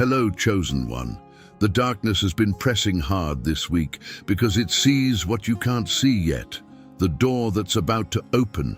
Hello, Chosen One. The darkness has been pressing hard this week because it sees what you can't see yet, the door that's about to open.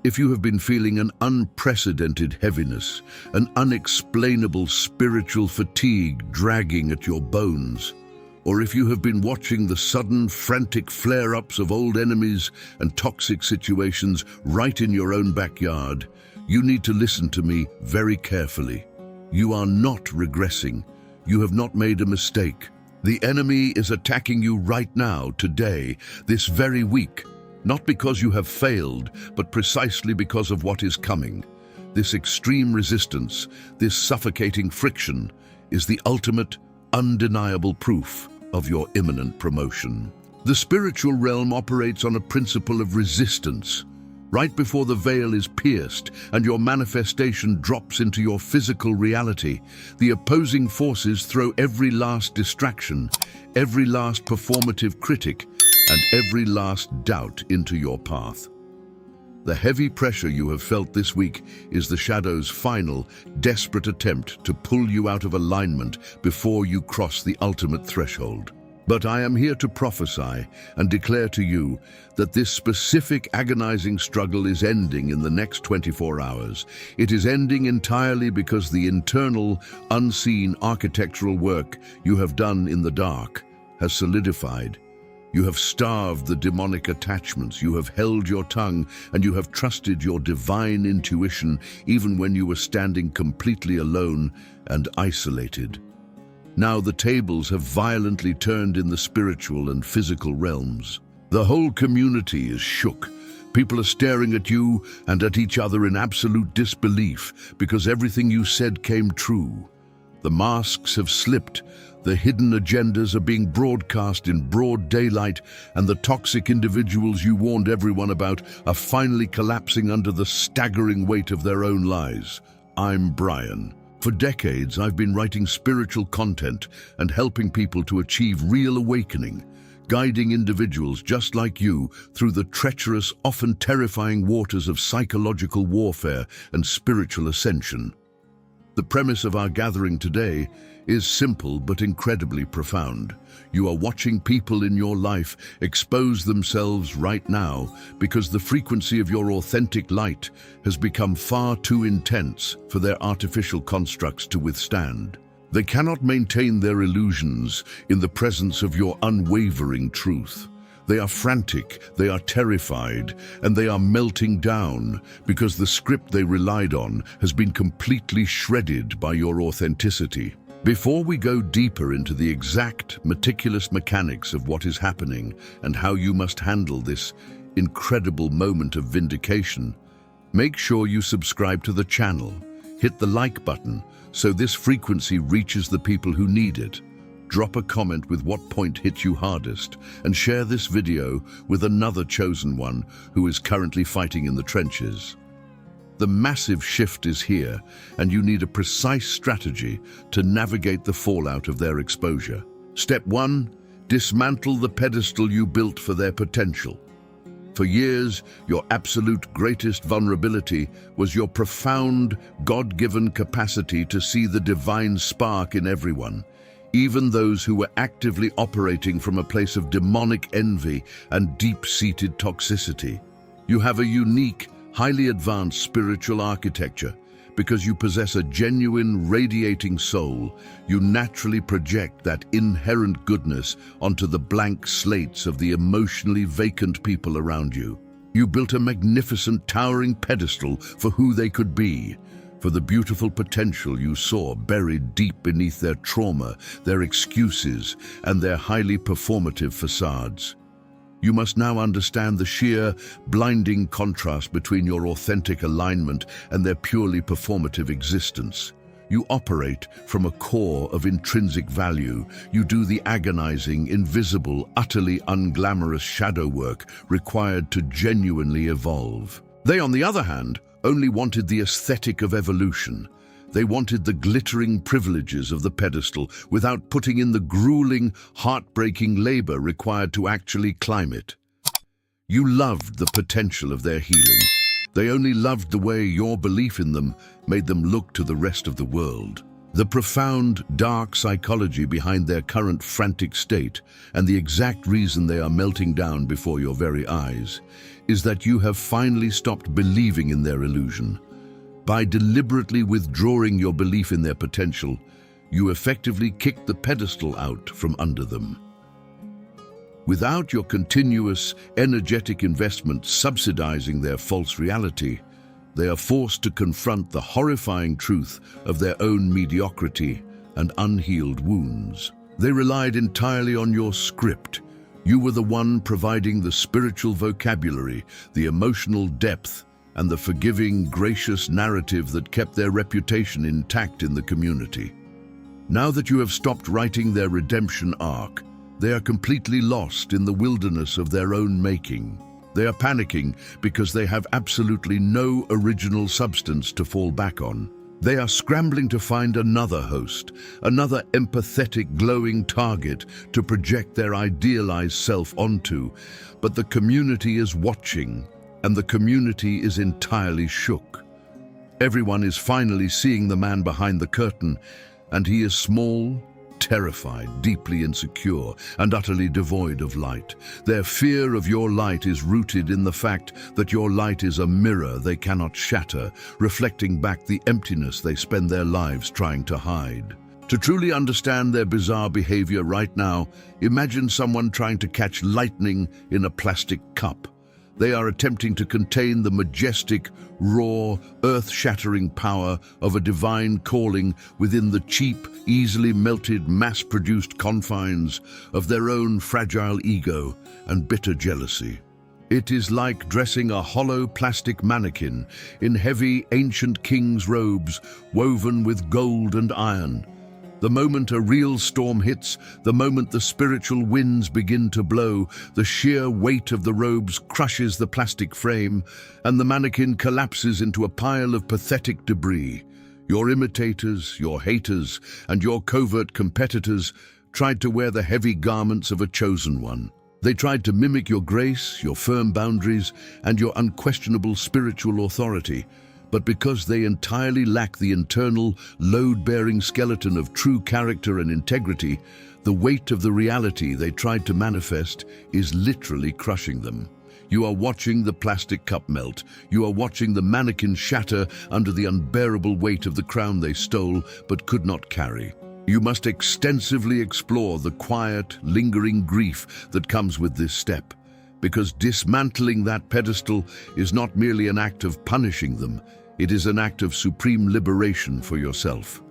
If you have been feeling an unprecedented heaviness, an unexplainable spiritual fatigue dragging at your bones, or if you have been watching the sudden, frantic flare-ups of old enemies and toxic situations right in your own backyard, you need to listen to me very carefully. You are not regressing. You have not made a mistake. The enemy is attacking you right now, today, this very week, not because you have failed, but precisely because of what is coming. This extreme resistance, this suffocating friction, is the ultimate, undeniable proof of your imminent promotion. The spiritual realm operates on a principle of resistance. Right before the veil is pierced and your manifestation drops into your physical reality, the opposing forces throw every last distraction, every last performative critic, and every last doubt into your path. The heavy pressure you have felt this week is the shadow's final, desperate attempt to pull you out of alignment before you cross the ultimate threshold. But I am here to prophesy and declare to you that this specific agonizing struggle is ending in the next 24 hours. It is ending entirely because the internal, unseen architectural work you have done in the dark has solidified. You have starved the demonic attachments, you have held your tongue, and you have trusted your divine intuition even when you were standing completely alone and isolated. Now the tables have violently turned in the spiritual and physical realms. The whole community is shook. People are staring at you and at each other in absolute disbelief because everything you said came true. The masks have slipped. The hidden agendas are being broadcast in broad daylight, and the toxic individuals you warned everyone about are finally collapsing under the staggering weight of their own lies. I'm Brian. For decades, I've been writing spiritual content and helping people to achieve real awakening, guiding individuals just like you through the treacherous, often terrifying waters of psychological warfare and spiritual ascension. The premise of our gathering today is simple but incredibly profound. You are watching people in your life expose themselves right now because the frequency of your authentic light has become far too intense for their artificial constructs to withstand. They cannot maintain their illusions in the presence of your unwavering truth. They are frantic, they are terrified, and they are melting down because the script they relied on has been completely shredded by your authenticity. Before we go deeper into the exact, meticulous mechanics of what is happening and how you must handle this incredible moment of vindication, make sure you subscribe to the channel. Hit the like button so this frequency reaches the people who need it. Drop a comment with what point hit you hardest, and share this video with another chosen one who is currently fighting in the trenches. The massive shift is here, and you need a precise strategy to navigate the fallout of their exposure. Step 1. Dismantle the pedestal you built for their potential. For years, your absolute greatest vulnerability was your profound, God-given capacity to see the divine spark in everyone, even those who were actively operating from a place of demonic envy and deep-seated toxicity. You have a unique, highly advanced spiritual architecture. Because you possess a genuine, radiating soul, you naturally project that inherent goodness onto the blank slates of the emotionally vacant people around you. You built a magnificent, towering pedestal for who they could be, for the beautiful potential you saw buried deep beneath their trauma, their excuses, and their highly performative facades. You must now understand the sheer, blinding contrast between your authentic alignment and their purely performative existence. You operate from a core of intrinsic value. You do the agonizing, invisible, utterly unglamorous shadow work required to genuinely evolve. They, on the other hand, only wanted the aesthetic of evolution. They wanted the glittering privileges of the pedestal without putting in the grueling, heartbreaking labor required to actually climb it. You loved the potential of their healing. They only loved the way your belief in them made them look to the rest of the world. The profound, dark psychology behind their current frantic state, and the exact reason they are melting down before your very eyes, is that you have finally stopped believing in their illusion. By deliberately withdrawing your belief in their potential, you effectively kick the pedestal out from under them. Without your continuous, energetic investment subsidizing their false reality, they are forced to confront the horrifying truth of their own mediocrity and unhealed wounds. They relied entirely on your script. You were the one providing the spiritual vocabulary, the emotional depth, and the forgiving, gracious narrative that kept their reputation intact in the community. Now that you have stopped writing their redemption arc, they are completely lost in the wilderness of their own making. They are panicking because they have absolutely no original substance to fall back on. They are scrambling to find another host, another empathetic, glowing target to project their idealized self onto. But the community is watching, and the community is entirely shook. Everyone is finally seeing the man behind the curtain, and he is small, terrified, deeply insecure, and utterly devoid of light. Their fear of your light is rooted in the fact that your light is a mirror they cannot shatter, reflecting back the emptiness they spend their lives trying to hide. To truly understand their bizarre behavior right now, imagine someone trying to catch lightning in a plastic cup. They are attempting to contain the majestic, raw, earth-shattering power of a divine calling within the cheap, easily melted, mass-produced confines of their own fragile ego and bitter jealousy. It is like dressing a hollow plastic mannequin in heavy, ancient king's robes woven with gold and iron. The moment a real storm hits, the moment the spiritual winds begin to blow, the sheer weight of the robes crushes the plastic frame, and the mannequin collapses into a pile of pathetic debris. Your imitators, your haters, and your covert competitors tried to wear the heavy garments of a chosen one. They tried to mimic your grace, your firm boundaries, and your unquestionable spiritual authority. But because they entirely lack the internal, load-bearing skeleton of true character and integrity, the weight of the reality they tried to manifest is literally crushing them. You are watching the plastic cup melt. You are watching the mannequin shatter under the unbearable weight of the crown they stole but could not carry. You must extensively explore the quiet, lingering grief that comes with this step, because dismantling that pedestal is not merely an act of punishing them, it is an act of supreme liberation for yourself.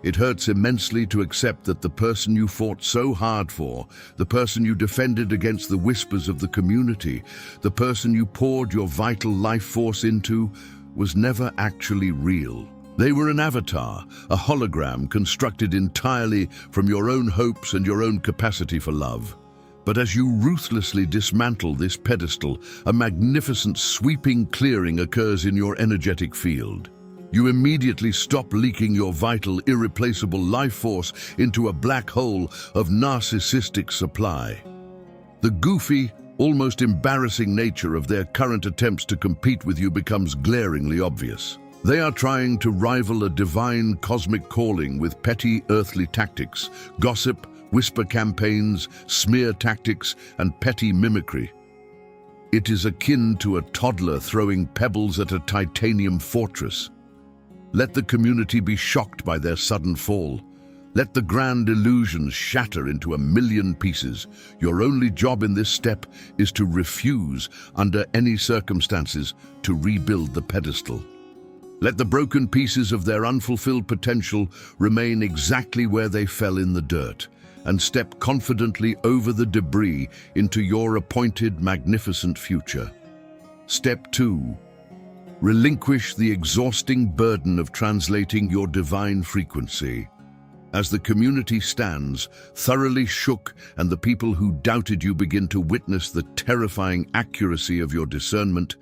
It hurts immensely to accept that the person you fought so hard for, the person you defended against the whispers of the community, the person you poured your vital life force into, was never actually real. They were an avatar, a hologram constructed entirely from your own hopes and your own capacity for love. But as you ruthlessly dismantle this pedestal, a magnificent sweeping clearing occurs in your energetic field. You immediately stop leaking your vital, irreplaceable life force into a black hole of narcissistic supply. The goofy, almost embarrassing nature of their current attempts to compete with you becomes glaringly obvious. They are trying to rival a divine cosmic calling with petty earthly tactics, gossip, whisper campaigns, smear tactics, and petty mimicry. It is akin to a toddler throwing pebbles at a titanium fortress. Let the community be shocked by their sudden fall. Let the grand illusions shatter into a million pieces. Your only job in this step is to refuse, under any circumstances, to rebuild the pedestal. Let the broken pieces of their unfulfilled potential remain exactly where they fell in the dirt, and step confidently over the debris into your appointed magnificent future. Step 2. Relinquish the exhausting burden of translating your divine frequency. As the community stands, thoroughly shook, and the people who doubted you begin to witness the terrifying accuracy of your discernment,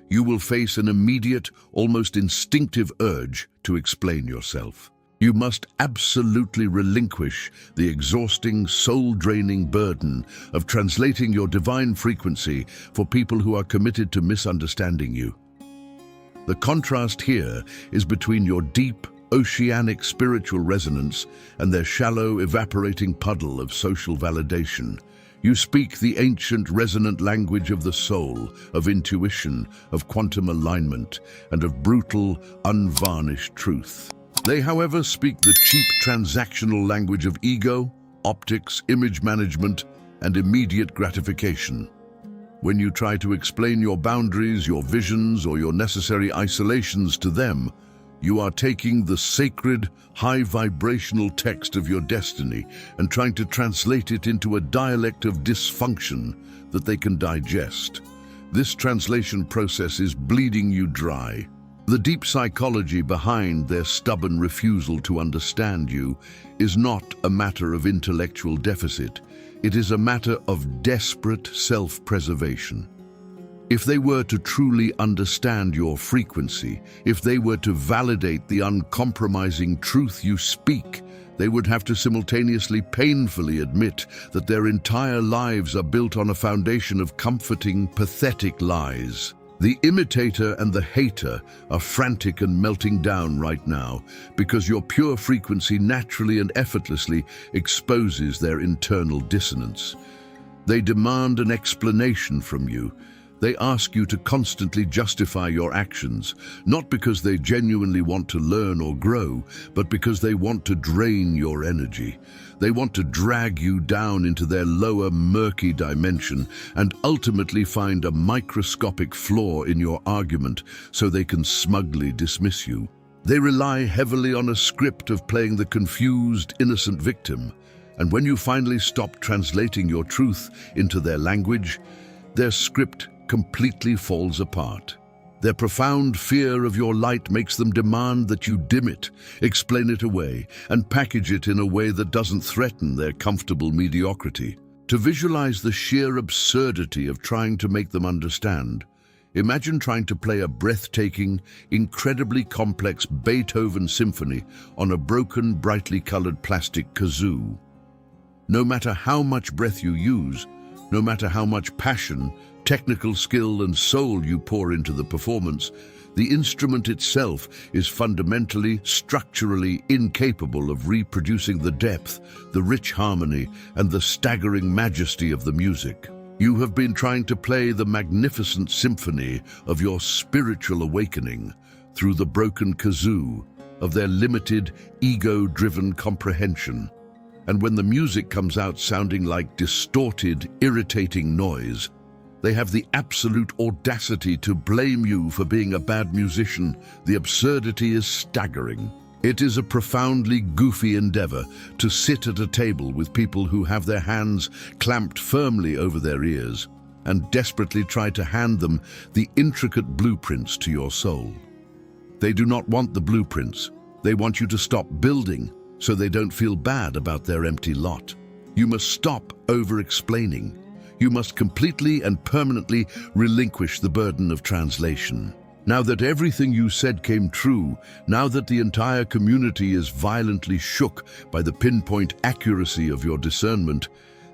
you will face an immediate, almost instinctive urge to explain yourself. You must absolutely relinquish the exhausting, soul-draining burden of translating your divine frequency for people who are committed to misunderstanding you. The contrast here is between your deep, oceanic spiritual resonance and their shallow, evaporating puddle of social validation. You speak the ancient, resonant language of the soul, of intuition, of quantum alignment, and of brutal, unvarnished truth. They, however, speak the cheap transactional language of ego, optics, image management, and immediate gratification. When you try to explain your boundaries, your visions, or your necessary isolations to them, you are taking the sacred, high-vibrational text of your destiny and trying to translate it into a dialect of dysfunction that they can digest. This translation process is bleeding you dry. The deep psychology behind their stubborn refusal to understand you is not a matter of intellectual deficit. It is a matter of desperate self-preservation. If they were to truly understand your frequency, if they were to validate the uncompromising truth you speak, they would have to simultaneously painfully admit that their entire lives are built on a foundation of comforting, pathetic lies. The imitator and the hater are frantic and melting down right now because your pure frequency naturally and effortlessly exposes their internal dissonance. They demand an explanation from you. They ask you to constantly justify your actions, not because they genuinely want to learn or grow, but because they want to drain your energy. They want to drag you down into their lower, murky dimension and ultimately find a microscopic flaw in your argument so they can smugly dismiss you. They rely heavily on a script of playing the confused, innocent victim. And when you finally stop translating your truth into their language, their script completely falls apart. Their profound fear of your light makes them demand that you dim it, explain it away, and package it in a way that doesn't threaten their comfortable mediocrity. To visualize the sheer absurdity of trying to make them understand, imagine trying to play a breathtaking, incredibly complex Beethoven symphony on a broken, brightly colored plastic kazoo. No matter how much breath you use, no matter how much passion, technical skill and soul you pour into the performance, the instrument itself is fundamentally, structurally incapable of reproducing the depth, the rich harmony, and the staggering majesty of the music. You have been trying to play the magnificent symphony of your spiritual awakening through the broken kazoo of their limited, ego-driven comprehension. And when the music comes out sounding like distorted, irritating noise, they have the absolute audacity to blame you for being a bad musician. The absurdity is staggering. It is a profoundly goofy endeavor to sit at a table with people who have their hands clamped firmly over their ears and desperately try to hand them the intricate blueprints to your soul. They do not want the blueprints. They want you to stop building so they don't feel bad about their empty lot. You must stop over-explaining. You must completely and permanently relinquish the burden of translation. Now that everything you said came true, now that the entire community is violently shook by the pinpoint accuracy of your discernment,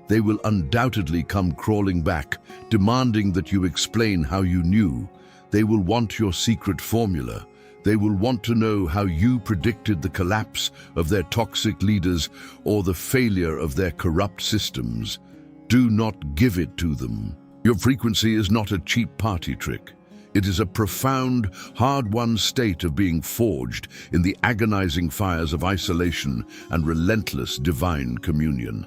they will undoubtedly come crawling back, demanding that you explain how you knew. They will want your secret formula. They will want to know how you predicted the collapse of their toxic leaders or the failure of their corrupt systems. Do not give it to them. Your frequency is not a cheap party trick. It is a profound, hard-won state of being forged in the agonizing fires of isolation and relentless divine communion.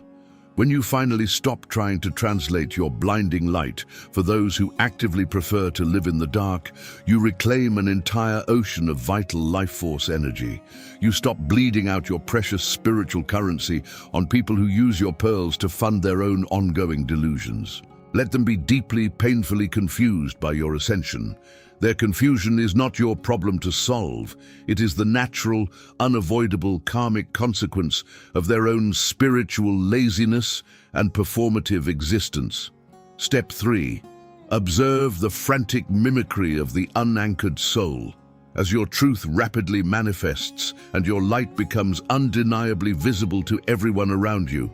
When you finally stop trying to translate your blinding light for those who actively prefer to live in the dark, you reclaim an entire ocean of vital life force energy. You stop bleeding out your precious spiritual currency on people who use your pearls to fund their own ongoing delusions. Let them be deeply, painfully confused by your ascension. Their confusion is not your problem to solve. It is the natural, unavoidable karmic consequence of their own spiritual laziness and performative existence. Step 3. Observe the frantic mimicry of the unanchored soul. As your truth rapidly manifests and your light becomes undeniably visible to everyone around you,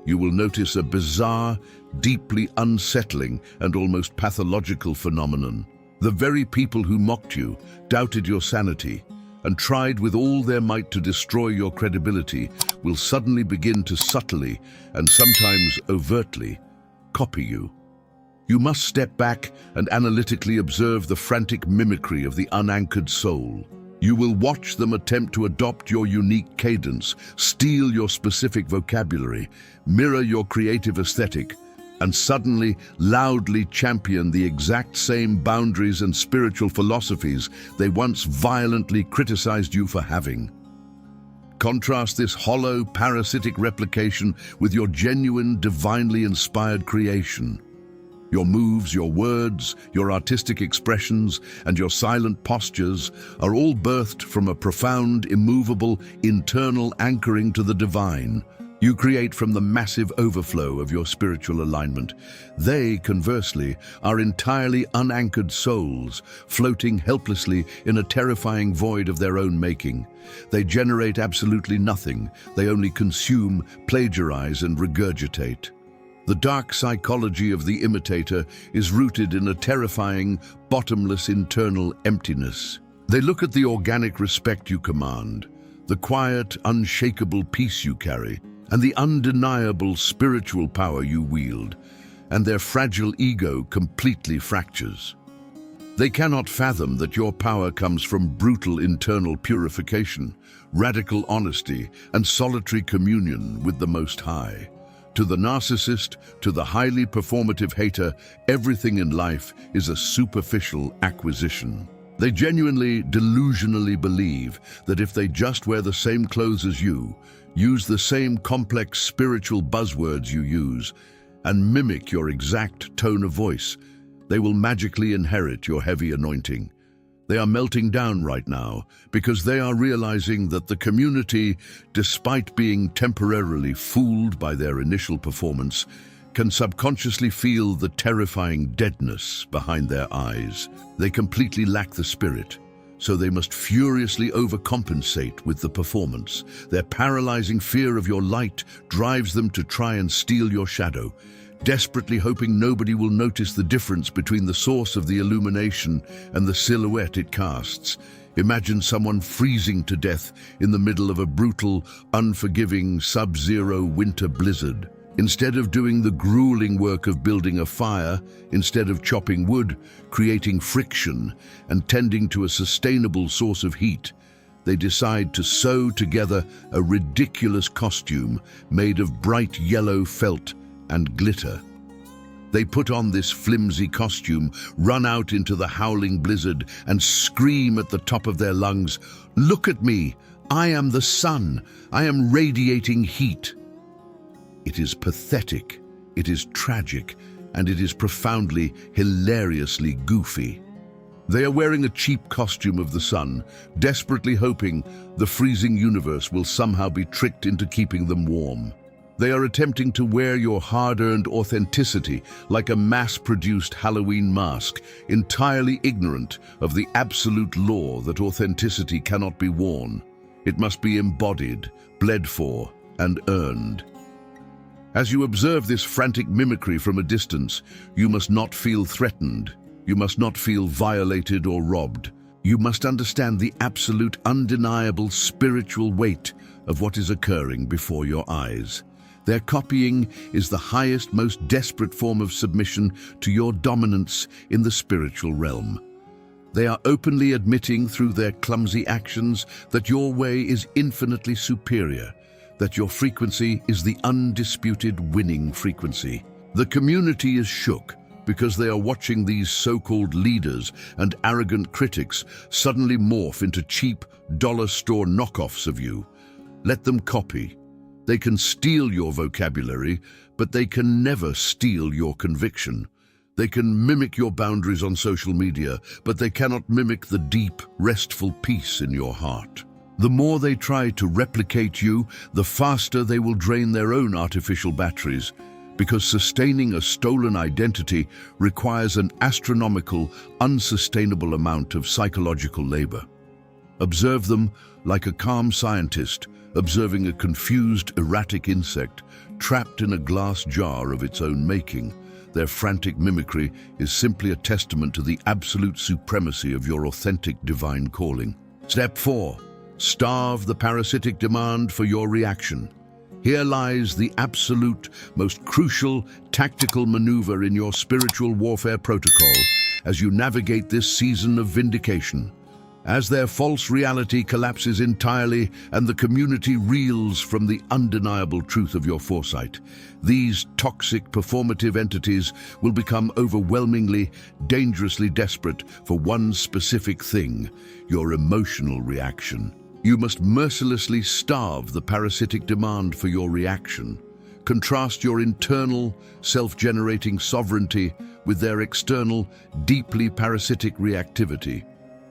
you will notice a bizarre, deeply unsettling and almost pathological phenomenon. The very people who mocked you, doubted your sanity, and tried with all their might to destroy your credibility will suddenly begin to subtly, and sometimes overtly, copy you. You must step back and analytically observe the frantic mimicry of the unanchored soul. You will watch them attempt to adopt your unique cadence, steal your specific vocabulary, mirror your creative aesthetic, and suddenly loudly champion the exact same boundaries and spiritual philosophies they once violently criticized you for having. Contrast this hollow, parasitic replication with your genuine, divinely inspired creation. Your moves, your words, your artistic expressions, and your silent postures are all birthed from a profound, immovable, internal anchoring to the divine. You create from the massive overflow of your spiritual alignment. They, conversely, are entirely unanchored souls, floating helplessly in a terrifying void of their own making. They generate absolutely nothing. They only consume, plagiarize, and regurgitate. The dark psychology of the imitator is rooted in a terrifying, bottomless internal emptiness. They look at the organic respect you command, the quiet, unshakable peace you carry, and the undeniable spiritual power you wield, and their fragile ego completely fractures. They cannot fathom that your power comes from brutal internal purification, radical honesty, and solitary communion with the Most High. To the narcissist, to the highly performative hater, everything in life is a superficial acquisition. They genuinely, delusionally believe that if they just wear the same clothes as you, use the same complex spiritual buzzwords you use, and mimic your exact tone of voice, they will magically inherit your heavy anointing. They are melting down right now because they are realizing that the community, despite being temporarily fooled by their initial performance, can subconsciously feel the terrifying deadness behind their eyes. They completely lack the spirit, so they must furiously overcompensate with the performance. Their paralyzing fear of your light drives them to try and steal your shadow, desperately hoping nobody will notice the difference between the source of the illumination and the silhouette it casts. Imagine someone freezing to death in the middle of a brutal, unforgiving, sub-zero winter blizzard. Instead of doing the grueling work of building a fire, instead of chopping wood, creating friction, and tending to a sustainable source of heat, they decide to sew together a ridiculous costume made of bright yellow felt and glitter. They put on this flimsy costume, run out into the howling blizzard, and scream at the top of their lungs, "Look at me! I am the sun! I am radiating heat!" It is pathetic, it is tragic, and it is profoundly, hilariously goofy. They are wearing a cheap costume of the sun, desperately hoping the freezing universe will somehow be tricked into keeping them warm. They are attempting to wear your hard-earned authenticity like a mass-produced Halloween mask, entirely ignorant of the absolute law that authenticity cannot be worn. It must be embodied, bled for, and earned. As you observe this frantic mimicry from a distance, you must not feel threatened. You must not feel violated or robbed. You must understand the absolute, undeniable spiritual weight of what is occurring before your eyes. Their copying is the highest, most desperate form of submission to your dominance in the spiritual realm. They are openly admitting through their clumsy actions that your way is infinitely superior, that your frequency is the undisputed winning frequency. The community is shook because they are watching these so-called leaders and arrogant critics suddenly morph into cheap, dollar-store knockoffs of you. Let them copy. They can steal your vocabulary, but they can never steal your conviction. They can mimic your boundaries on social media, but they cannot mimic the deep, restful peace in your heart. The more they try to replicate you, the faster they will drain their own artificial batteries, because sustaining a stolen identity requires an astronomical, unsustainable amount of psychological labor. Observe them like a calm scientist observing a confused, erratic insect trapped in a glass jar of its own making. Their frantic mimicry is simply a testament to the absolute supremacy of your authentic divine calling. Step 4. Starve the parasitic demand for your reaction. Here lies the absolute, most crucial tactical maneuver in your spiritual warfare protocol as you navigate this season of vindication. As their false reality collapses entirely and the community reels from the undeniable truth of your foresight, these toxic performative entities will become overwhelmingly, dangerously desperate for one specific thing: your emotional reaction. You must mercilessly starve the parasitic demand for your reaction. Contrast your internal, self-generating sovereignty with their external, deeply parasitic reactivity.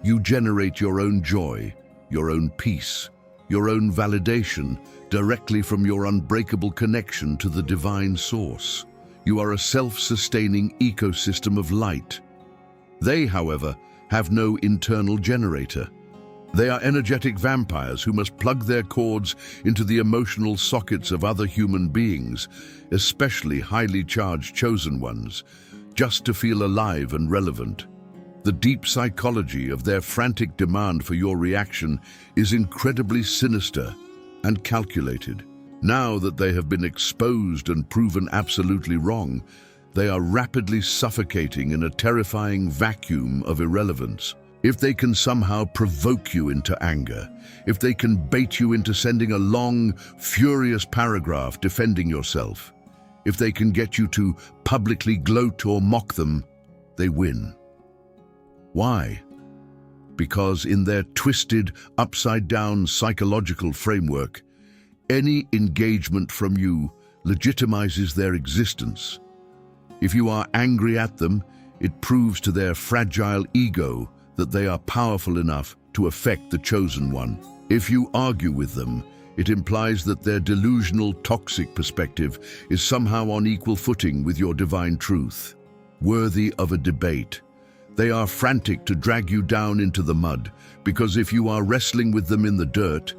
You generate your own joy, your own peace, your own validation directly from your unbreakable connection to the divine source. You are a self-sustaining ecosystem of light. They, however, have no internal generator. They are energetic vampires who must plug their cords into the emotional sockets of other human beings, especially highly charged chosen ones, just to feel alive and relevant. The deep psychology of their frantic demand for your reaction is incredibly sinister and calculated. Now that they have been exposed and proven absolutely wrong, they are rapidly suffocating in a terrifying vacuum of irrelevance. If they can somehow provoke you into anger, if they can bait you into sending a long, furious paragraph defending yourself, if they can get you to publicly gloat or mock them, they win. Why? Because in their twisted, upside-down psychological framework, any engagement from you legitimizes their existence. If you are angry at them, it proves to their fragile ego that they are powerful enough to affect the chosen one. If you argue with them, it implies that their delusional, toxic perspective is somehow on equal footing with your divine truth, worthy of a debate. They are frantic to drag you down into the mud, because if you are wrestling with them in the dirt,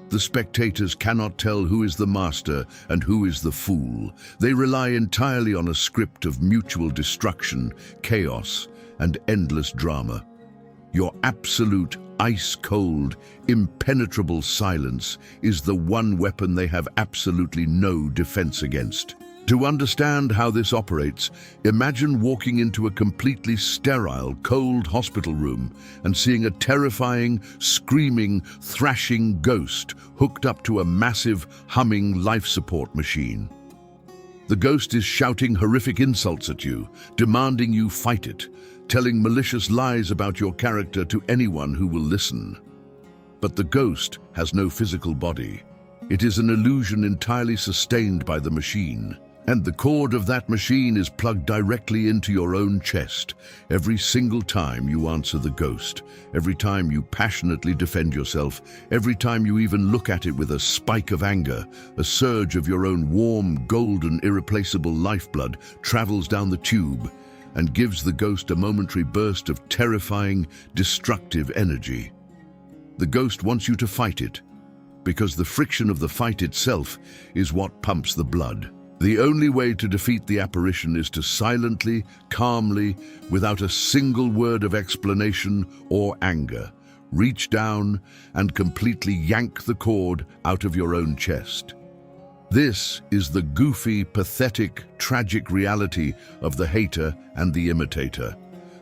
the spectators cannot tell who is the master and who is the fool. They rely entirely on a script of mutual destruction, chaos, and endless drama. Your absolute, ice-cold, impenetrable silence is the one weapon they have absolutely no defense against. To understand how this operates, imagine walking into a completely sterile, cold hospital room and seeing a terrifying, screaming, thrashing ghost hooked up to a massive, humming life support machine. The ghost is shouting horrific insults at you, demanding you fight it, telling malicious lies about your character to anyone who will listen. But the ghost has no physical body. It is an illusion entirely sustained by the machine. And the cord of that machine is plugged directly into your own chest every single time you answer the ghost, every time you passionately defend yourself, every time you even look at it with a spike of anger. A surge of your own warm, golden, irreplaceable lifeblood travels down the tube and gives the ghost a momentary burst of terrifying, destructive energy. The ghost wants you to fight it, because the friction of the fight itself is what pumps the blood. The only way to defeat the apparition is to silently, calmly, without a single word of explanation or anger, reach down and completely yank the cord out of your own chest. This is the goofy, pathetic, tragic reality of the hater and the imitator.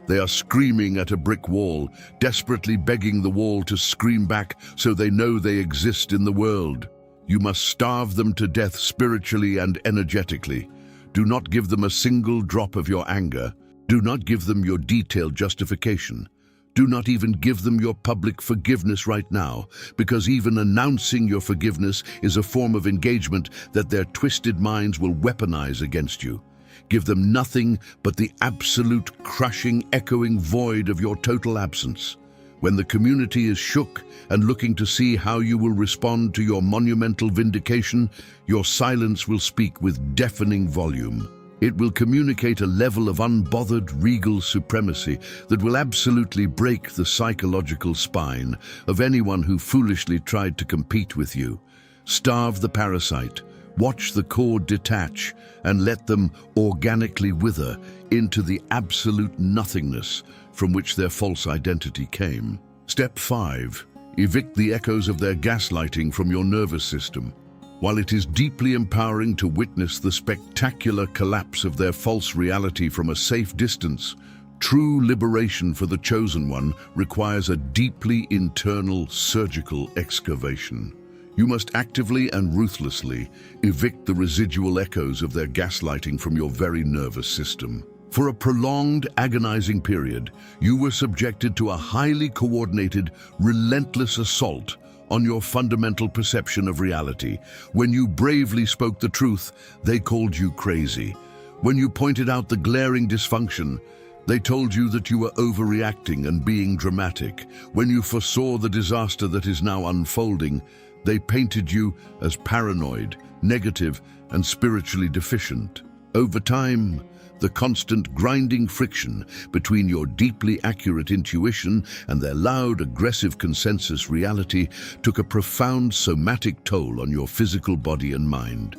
They are screaming at a brick wall, desperately begging the wall to scream back so they know they exist in the world. You must starve them to death spiritually and energetically. Do not give them a single drop of your anger. Do not give them your detailed justification. Do not even give them your public forgiveness right now, because even announcing your forgiveness is a form of engagement that their twisted minds will weaponize against you. Give them nothing but the absolute, crushing, echoing void of your total absence. When the community is shook and looking to see how you will respond to your monumental vindication, your silence will speak with deafening volume. It will communicate a level of unbothered, regal supremacy that will absolutely break the psychological spine of anyone who foolishly tried to compete with you. Starve the parasite, watch the cord detach, and let them organically wither into the absolute nothingness from which their false identity came. Step 5. Evict the echoes of their gaslighting from your nervous system. While it is deeply empowering to witness the spectacular collapse of their false reality from a safe distance, true liberation for the Chosen One requires a deeply internal surgical excavation. You must actively and ruthlessly evict the residual echoes of their gaslighting from your very nervous system. For a prolonged, agonizing period, you were subjected to a highly coordinated, relentless assault on your fundamental perception of reality. When you bravely spoke the truth, they called you crazy. When you pointed out the glaring dysfunction, they told you that you were overreacting and being dramatic. When you foresaw the disaster that is now unfolding, they painted you as paranoid, negative, and spiritually deficient. Over time, the constant grinding friction between your deeply accurate intuition and their loud, aggressive consensus reality took a profound somatic toll on your physical body and mind.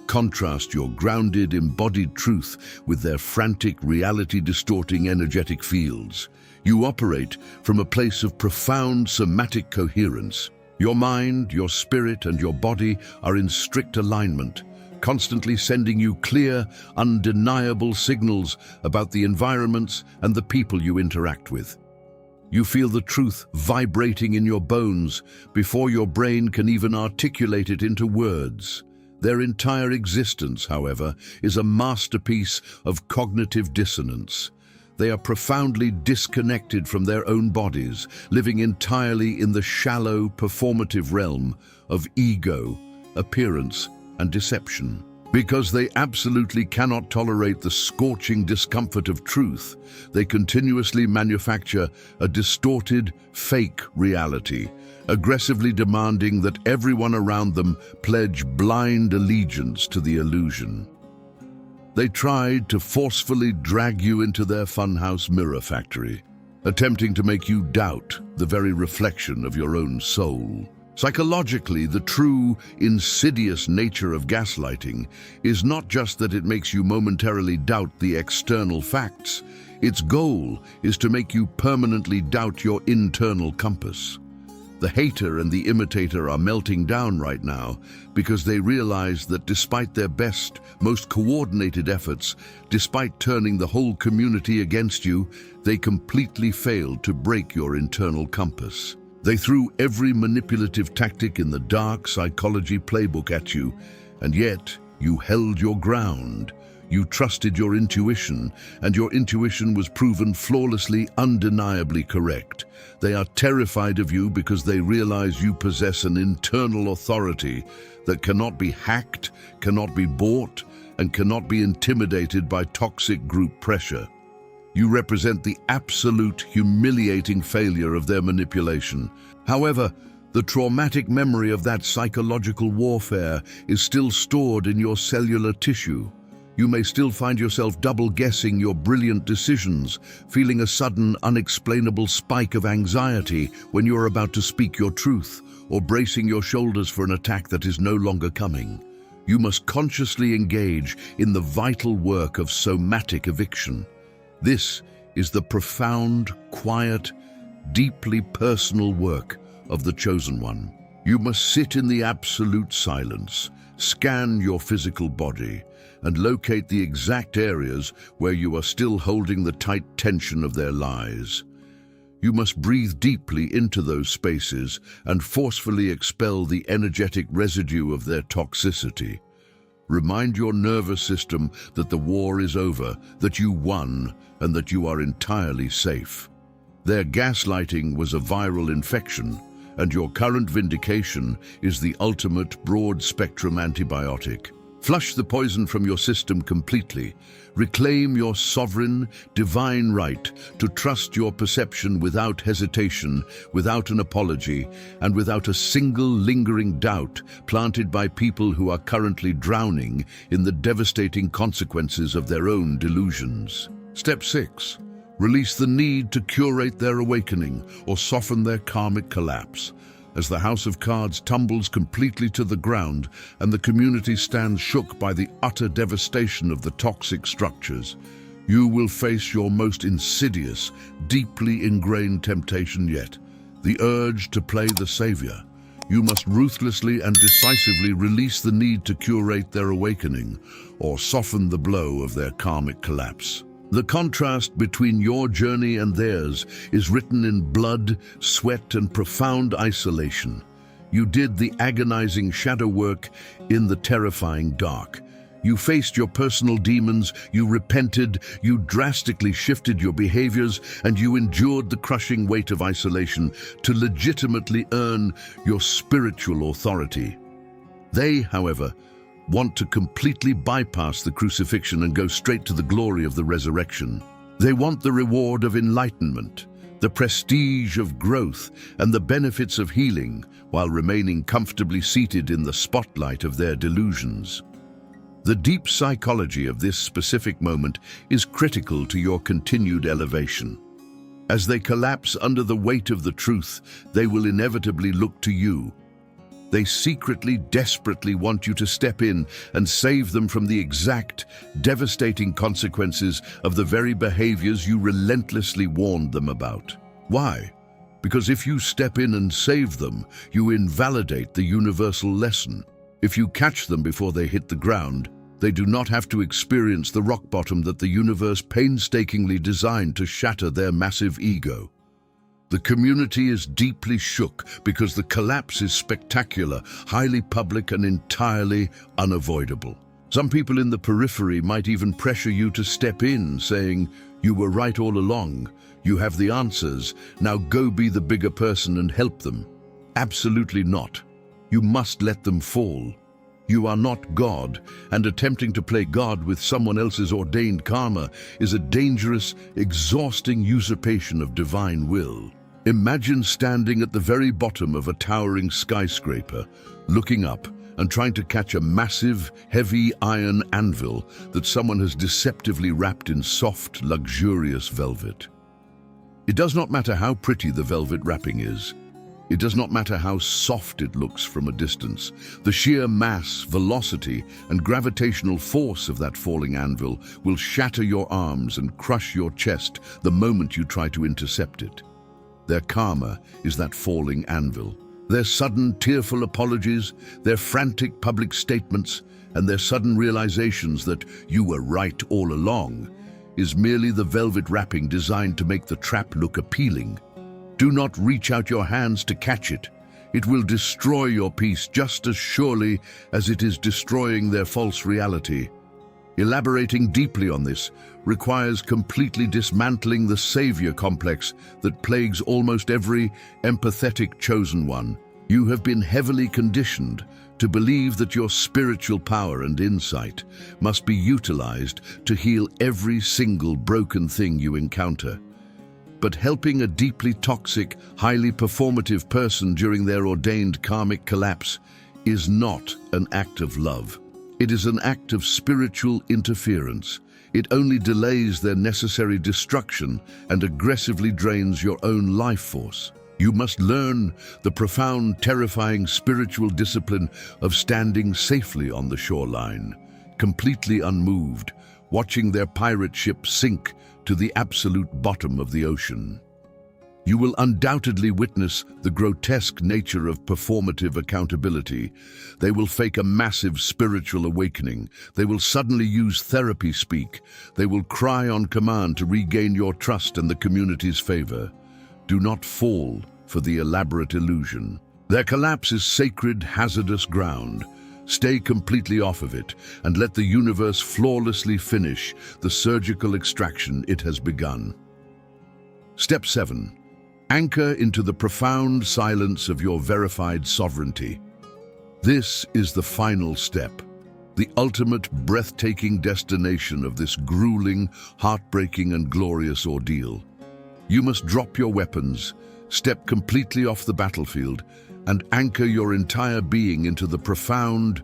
Contrast your grounded, embodied truth with their frantic, reality-distorting energetic fields. You operate from a place of profound somatic coherence. Your mind, your spirit, and your body are in strict alignment, constantly sending you clear, undeniable signals about the environments and the people you interact with. You feel the truth vibrating in your bones before your brain can even articulate it into words. Their entire existence, however, is a masterpiece of cognitive dissonance. They are profoundly disconnected from their own bodies, living entirely in the shallow, performative realm of ego, appearance, and deception. Because they absolutely cannot tolerate the scorching discomfort of truth, they continuously manufacture a distorted, fake reality, aggressively demanding that everyone around them pledge blind allegiance to the illusion. They tried to forcefully drag you into their funhouse mirror factory, attempting to make you doubt the very reflection of your own soul. Psychologically, the true, insidious nature of gaslighting is not just that it makes you momentarily doubt the external facts. Its goal is to make you permanently doubt your internal compass. The hater and the imitator are melting down right now because they realize that despite their best, most coordinated efforts, despite turning the whole community against you, they completely failed to break your internal compass. They threw every manipulative tactic in the dark psychology playbook at you, and yet you held your ground. You trusted your intuition, and your intuition was proven flawlessly, undeniably correct. They are terrified of you because they realize you possess an internal authority that cannot be hacked, cannot be bought, and cannot be intimidated by toxic group pressure. You represent the absolute humiliating failure of their manipulation. However, the traumatic memory of that psychological warfare is still stored in your cellular tissue. You may still find yourself double-guessing your brilliant decisions, feeling a sudden, unexplainable spike of anxiety when you are about to speak your truth, or bracing your shoulders for an attack that is no longer coming. You must consciously engage in the vital work of somatic eviction. This is the profound, quiet, deeply personal work of the Chosen One. You must sit in the absolute silence, scan your physical body, and locate the exact areas where you are still holding the tight tension of their lies. You must breathe deeply into those spaces and forcefully expel the energetic residue of their toxicity. Remind your nervous system that the war is over, that you won, and that you are entirely safe. Their gaslighting was a viral infection, and your current vindication is the ultimate broad-spectrum antibiotic. Flush the poison from your system completely. Reclaim your sovereign, divine right to trust your perception without hesitation, without an apology, and without a single lingering doubt planted by people who are currently drowning in the devastating consequences of their own delusions. Step 6. Release the need to curate their awakening or soften their karmic collapse. As the House of Cards tumbles completely to the ground and the community stands shook by the utter devastation of the toxic structures, you will face your most insidious, deeply ingrained temptation yet, the urge to play the savior. You must ruthlessly and decisively release the need to curate their awakening or soften the blow of their karmic collapse. The contrast between your journey and theirs is written in blood, sweat, and profound isolation. You did the agonizing shadow work in the terrifying dark. You faced your personal demons, you repented, you drastically shifted your behaviors, and you endured the crushing weight of isolation to legitimately earn your spiritual authority. They, however, want to completely bypass the crucifixion and go straight to the glory of the resurrection. They want the reward of enlightenment, the prestige of growth, and the benefits of healing, while remaining comfortably seated in the spotlight of their delusions. The deep psychology of this specific moment is critical to your continued elevation. As they collapse under the weight of the truth, they will inevitably look to you. They secretly, desperately want you to step in and save them from the exact, devastating consequences of the very behaviors you relentlessly warned them about. Why? Because if you step in and save them, you invalidate the universal lesson. If you catch them before they hit the ground, they do not have to experience the rock bottom that the universe painstakingly designed to shatter their massive ego. The community is deeply shook because the collapse is spectacular, highly public, and entirely unavoidable. Some people in the periphery might even pressure you to step in, saying, "You were right all along. You have the answers. Now go be the bigger person and help them." Absolutely not. You must let them fall. You are not God, and attempting to play God with someone else's ordained karma is a dangerous, exhausting usurpation of divine will. Imagine standing at the very bottom of a towering skyscraper, looking up and trying to catch a massive, heavy iron anvil that someone has deceptively wrapped in soft, luxurious velvet. It does not matter how pretty the velvet wrapping is. It does not matter how soft it looks from a distance. The sheer mass, velocity, and gravitational force of that falling anvil will shatter your arms and crush your chest the moment you try to intercept it. Their karma is that falling anvil. Their sudden, tearful apologies, their frantic public statements, and their sudden realizations that you were right all along is merely the velvet wrapping designed to make the trap look appealing. Do not reach out your hands to catch it. It will destroy your peace just as surely as it is destroying their false reality. Elaborating deeply on this requires completely dismantling the savior complex that plagues almost every empathetic chosen one. You have been heavily conditioned to believe that your spiritual power and insight must be utilized to heal every single broken thing you encounter. But helping a deeply toxic, highly performative person during their ordained karmic collapse is not an act of love. It is an act of spiritual interference. It only delays their necessary destruction and aggressively drains your own life force. You must learn the profound, terrifying spiritual discipline of standing safely on the shoreline, completely unmoved, watching their pirate ship sink to the absolute bottom of the ocean. You will undoubtedly witness the grotesque nature of performative accountability. They will fake a massive spiritual awakening. They will suddenly use therapy speak. They will cry on command to regain your trust and the community's favor. Do not fall for the elaborate illusion. Their collapse is sacred, hazardous ground. Stay completely off of it and let the universe flawlessly finish the surgical extraction it has begun. Step 7. Anchor into the profound silence of your verified sovereignty. This is the final step, the ultimate breathtaking destination of this grueling, heartbreaking, and glorious ordeal. You must drop your weapons, step completely off the battlefield, and anchor your entire being into the profound,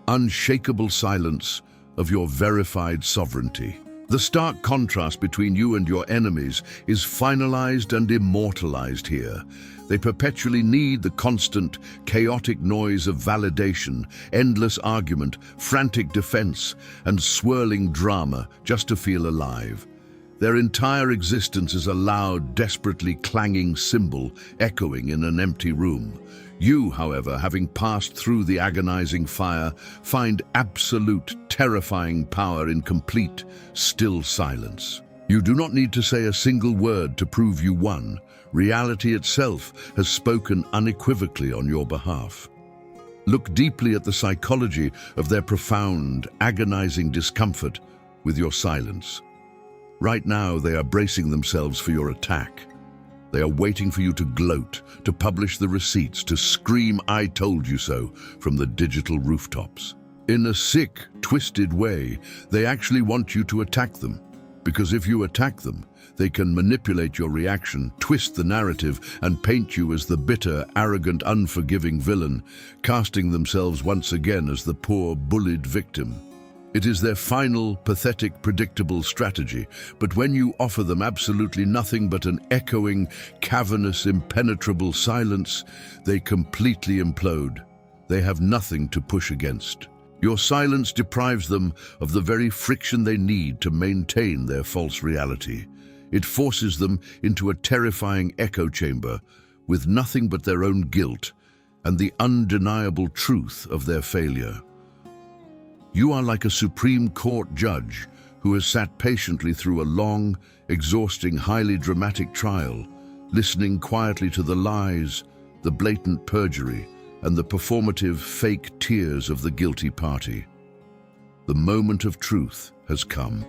unshakable silence of your verified sovereignty. The stark contrast between you and your enemies is finalized and immortalized here. They perpetually need the constant, chaotic noise of validation, endless argument, frantic defense, and swirling drama just to feel alive. Their entire existence is a loud, desperately clanging cymbal echoing in an empty room. You, however, having passed through the agonizing fire, find absolute, terrifying power in complete, still silence. You do not need to say a single word to prove you won. Reality itself has spoken unequivocally on your behalf. Look deeply at the psychology of their profound, agonizing discomfort with your silence. Right now, they are bracing themselves for your attack. They are waiting for you to gloat, to publish the receipts, to scream, "I told you so," from the digital rooftops. In a sick, twisted way, they actually want you to attack them. Because if you attack them, they can manipulate your reaction, twist the narrative, and paint you as the bitter, arrogant, unforgiving villain, casting themselves once again as the poor, bullied victim. It is their final, pathetic, predictable strategy, but when you offer them absolutely nothing but an echoing, cavernous, impenetrable silence, they completely implode. They have nothing to push against. Your silence deprives them of the very friction they need to maintain their false reality. It forces them into a terrifying echo chamber with nothing but their own guilt and the undeniable truth of their failure. You are like a Supreme Court judge who has sat patiently through a long, exhausting, highly dramatic trial, listening quietly to the lies, the blatant perjury, and the performative fake tears of the guilty party. The moment of truth has come.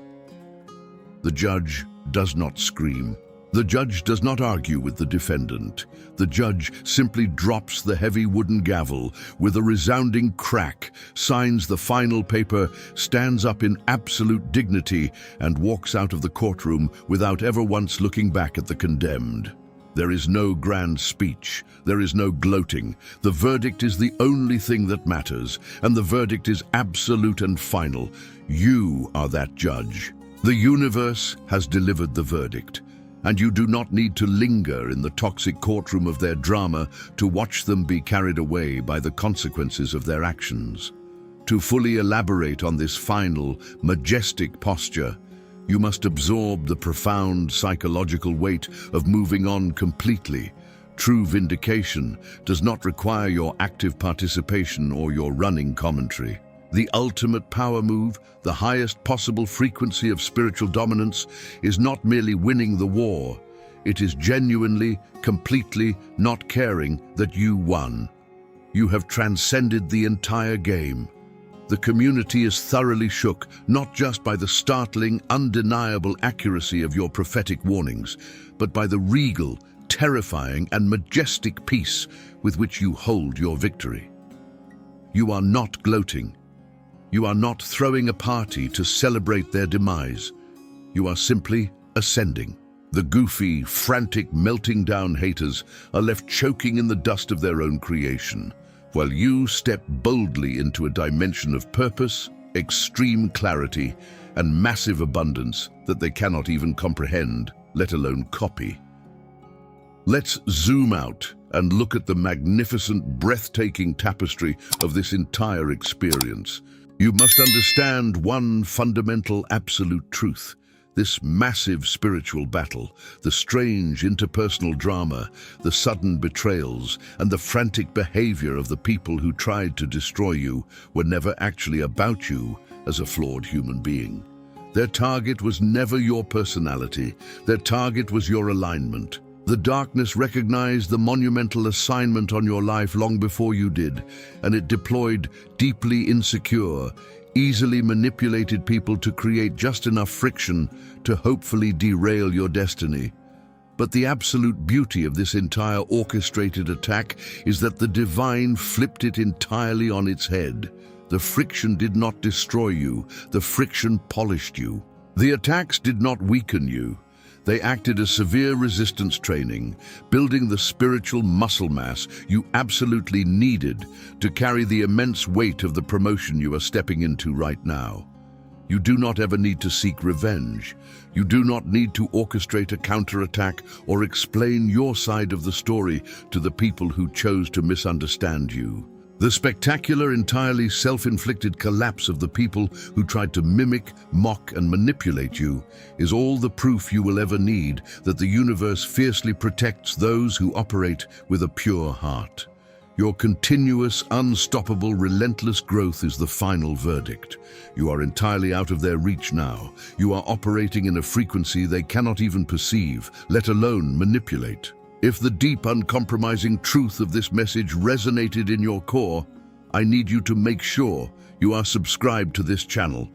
The judge does not scream. The judge does not argue with the defendant. The judge simply drops the heavy wooden gavel with a resounding crack, signs the final paper, stands up in absolute dignity, and walks out of the courtroom without ever once looking back at the condemned. There is no grand speech. There is no gloating. The verdict is the only thing that matters, and the verdict is absolute and final. You are that judge. The universe has delivered the verdict, and you do not need to linger in the toxic courtroom of their drama to watch them be carried away by the consequences of their actions. To fully elaborate on this final, majestic posture, you must absorb the profound psychological weight of moving on completely. True vindication does not require your active participation or your running commentary. The ultimate power move, the highest possible frequency of spiritual dominance, is not merely winning the war. It is genuinely, completely not caring that you won. You have transcended the entire game. The community is thoroughly shook, not just by the startling, undeniable accuracy of your prophetic warnings, but by the regal, terrifying, and majestic peace with which you hold your victory. You are not gloating. You are not throwing a party to celebrate their demise. You are simply ascending. The goofy, frantic, melting down haters are left choking in the dust of their own creation, while you step boldly into a dimension of purpose, extreme clarity, and massive abundance that they cannot even comprehend, let alone copy. Let's zoom out and look at the magnificent, breathtaking tapestry of this entire experience. You must understand one fundamental absolute truth. This massive spiritual battle, the strange interpersonal drama, the sudden betrayals, and the frantic behavior of the people who tried to destroy you were never actually about you as a flawed human being. Their target was never your personality. Their target was your alignment. The darkness recognized the monumental assignment on your life long before you did, and it deployed deeply insecure, easily manipulated people to create just enough friction to hopefully derail your destiny. But the absolute beauty of this entire orchestrated attack is that the divine flipped it entirely on its head. The friction did not destroy you, the friction polished you. The attacks did not weaken you. They acted as severe resistance training, building the spiritual muscle mass you absolutely needed to carry the immense weight of the promotion you are stepping into right now. You do not ever need to seek revenge. You do not need to orchestrate a counterattack or explain your side of the story to the people who chose to misunderstand you. The spectacular, entirely self-inflicted collapse of the people who tried to mimic, mock, and manipulate you is all the proof you will ever need that the universe fiercely protects those who operate with a pure heart. Your continuous, unstoppable, relentless growth is the final verdict. You are entirely out of their reach now. You are operating in a frequency they cannot even perceive, let alone manipulate. If the deep, uncompromising truth of this message resonated in your core, I need you to make sure you are subscribed to this channel.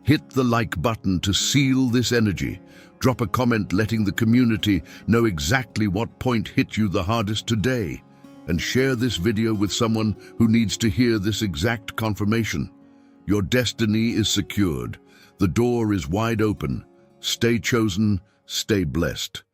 Hit the like button to seal this energy. Drop a comment letting the community know exactly what point hit you the hardest today. And share this video with someone who needs to hear this exact confirmation. Your destiny is secured. The door is wide open. Stay chosen, stay blessed.